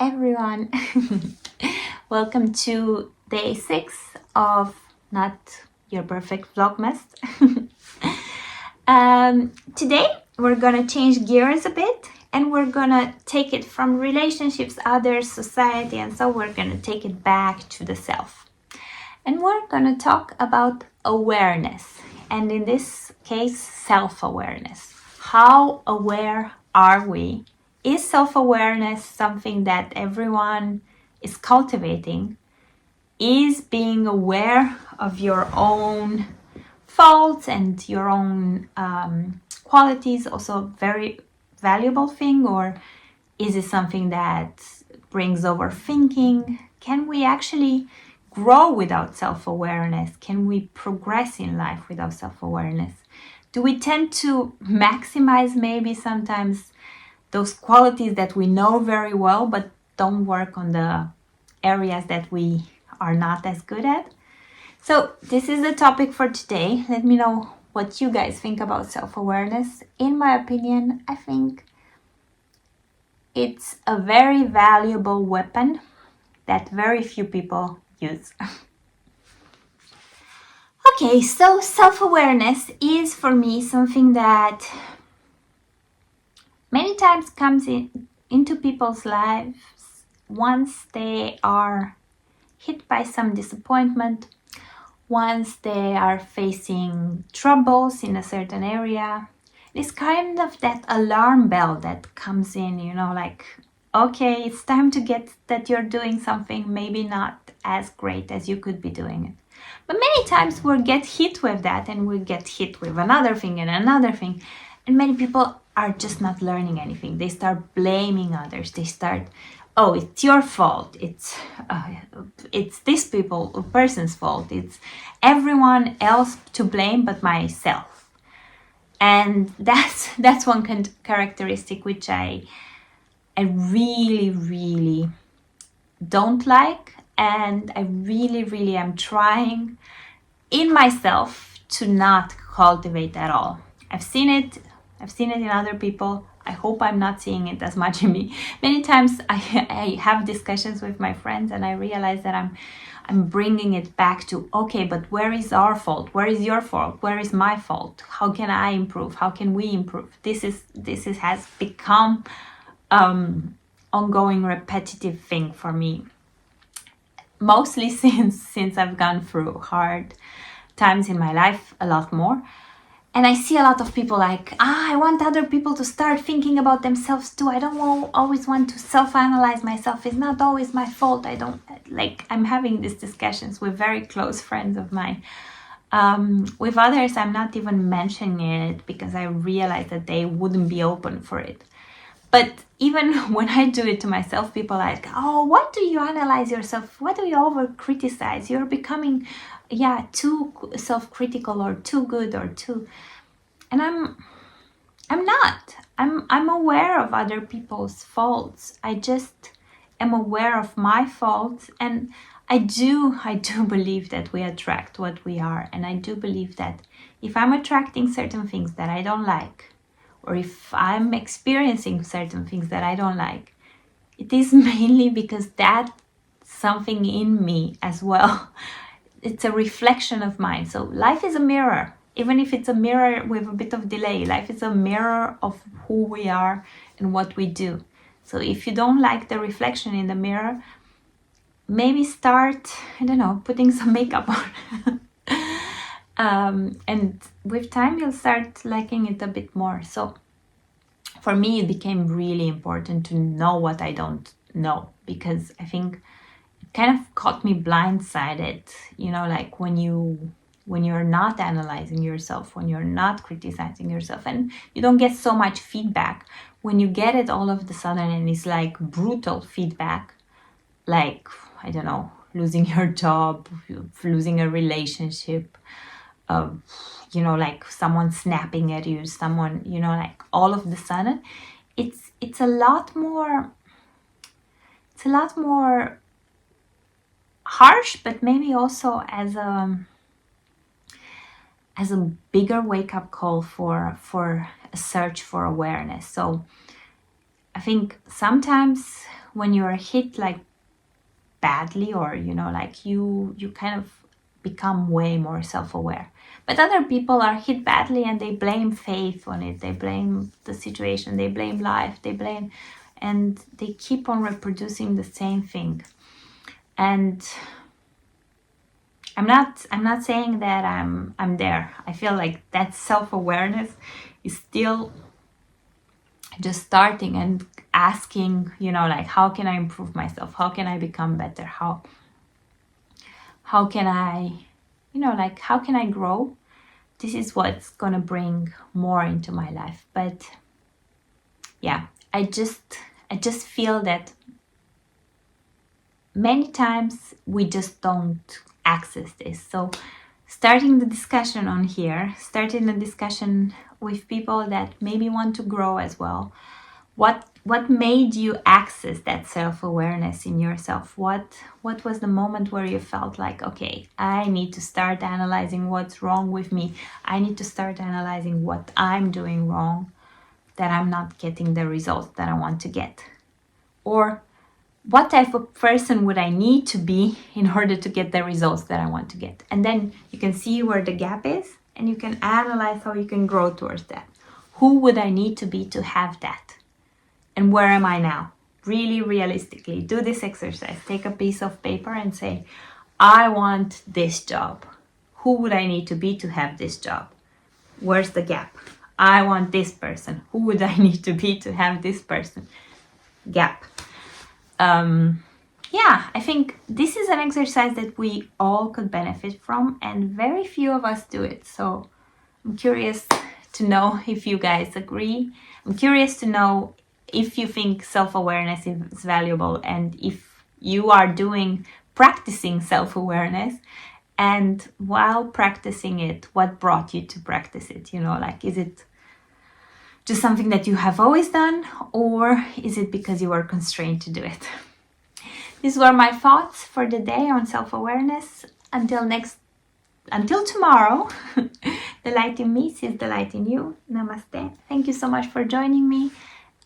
everyone. Welcome to day 6 of Not Your Perfect Vlogmas. Today we're gonna change gears a bit and we're gonna take it from relationships, others, society, and so we're gonna take it back to the self. And we're gonna talk about awareness, and in this case, self-awareness. How aware are we? Is self-awareness something that everyone is cultivating? Is being aware of your own faults and your own qualities also a very valuable thing, or is it something that brings overthinking? Can we actually grow without self-awareness? Can we progress in life without self-awareness? Do we tend to maximize maybe sometimes those qualities that we know very well but don't work on the areas that we are not as good at? So this is the topic for today. Let me know what you guys think about self-awareness. In my opinion, I think it's a very valuable weapon that very few people use. Okay, so self-awareness is for me something that many times comes into people's lives once they are hit by some disappointment, once they are facing troubles in a certain area. It's kind of that alarm bell that comes in, like, okay, it's time to get that you're doing something maybe not as great as you could be doing it. But many times we'll get hit with that, and we'll get hit with another thing and another thing. And many people are just not learning anything. They start blaming others. They start, oh, it's your fault. It's this person's fault. It's everyone else to blame but myself. And that's one characteristic which I really don't like, and I really am trying in myself to not cultivate at all. I've seen it in other people. I hope I'm not seeing it as much in me. Many times I have discussions with my friends and I realize that I'm bringing it back to, okay, but where is our fault? Where is your fault? Where is my fault? How can I improve? How can we improve? This has become ongoing repetitive thing for me. Mostly since I've gone through hard times in my life a lot more. And I see a lot of people like, I want other people to start thinking about themselves too. I don't always want to self-analyze myself. It's not always my fault. I'm having these discussions with very close friends of mine. With others, I'm not even mentioning it because I realize that they wouldn't be open for it. But even when I do it to myself, people are like, oh, what do you analyze yourself? What do you over-criticize? You're becoming, too self-critical or too good or too... And I'm not. I'm aware of other people's faults. I just am aware of my faults. And I do believe that we attract what we are. And I do believe that if I'm attracting certain things that I don't like, or if I'm experiencing certain things that I don't like, it is mainly because that's something in me as well. It's a reflection of mine. So life is a mirror. Even if it's a mirror with a bit of delay, life is a mirror of who we are and what we do. So if you don't like the reflection in the mirror, maybe start, putting some makeup on. And with time, you'll start liking it a bit more. So for me, it became really important to know what I don't know, because I think it kind of caught me blindsided, like when you're not analyzing yourself, when you're not criticizing yourself, and you don't get so much feedback. When you get it all of a sudden and it's like brutal feedback, like, I don't know, losing your job, losing a relationship, like someone snapping at you, someone, like all of a sudden, it's a lot more harsh, but maybe also as a bigger wake-up call for a search for awareness. So I think sometimes when you're hit like badly, or you know, like you kind of become way more self-aware. But other people are hit badly and they blame faith on it, they blame the situation, they blame life, they blame, and they keep on reproducing the same thing. And I'm not saying that I'm there. I feel like that self-awareness is still just starting and asking, you know, like, how can I improve myself? How can I become better? How can I, you know, like, how can I grow? This is what's gonna bring more into my life. But yeah, I just feel that many times we just don't access this. So starting the discussion on here, starting the discussion with people that maybe want to grow as well. What made you access that self-awareness in yourself? What was the moment where you felt like, okay, I need to start analyzing what's wrong with me. I need to start analyzing what I'm doing wrong, that I'm not getting the results that I want to get. Or what type of person would I need to be in order to get the results that I want to get? And then you can see where the gap is and you can analyze how you can grow towards that. Who would I need to be to have that? And where am I now? Really realistically, do this exercise. Take a piece of paper and say, I want this job. Who would I need to be to have this job? Where's the gap? I want this person. Who would I need to be to have this person? Gap. Yeah, I think this is an exercise that we all could benefit from, and very few of us do it. So I'm curious to know if you guys agree. I'm curious to know if you think self-awareness is valuable, and if you are practicing self-awareness, and while practicing it, what brought you to practice it? You know, like, is it just something that you have always done, or is it because you were constrained to do it? These were my thoughts for the day on self-awareness. Until tomorrow, the light in me sees the light in you. Namaste. Thank you so much for joining me,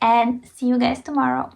and see you guys tomorrow.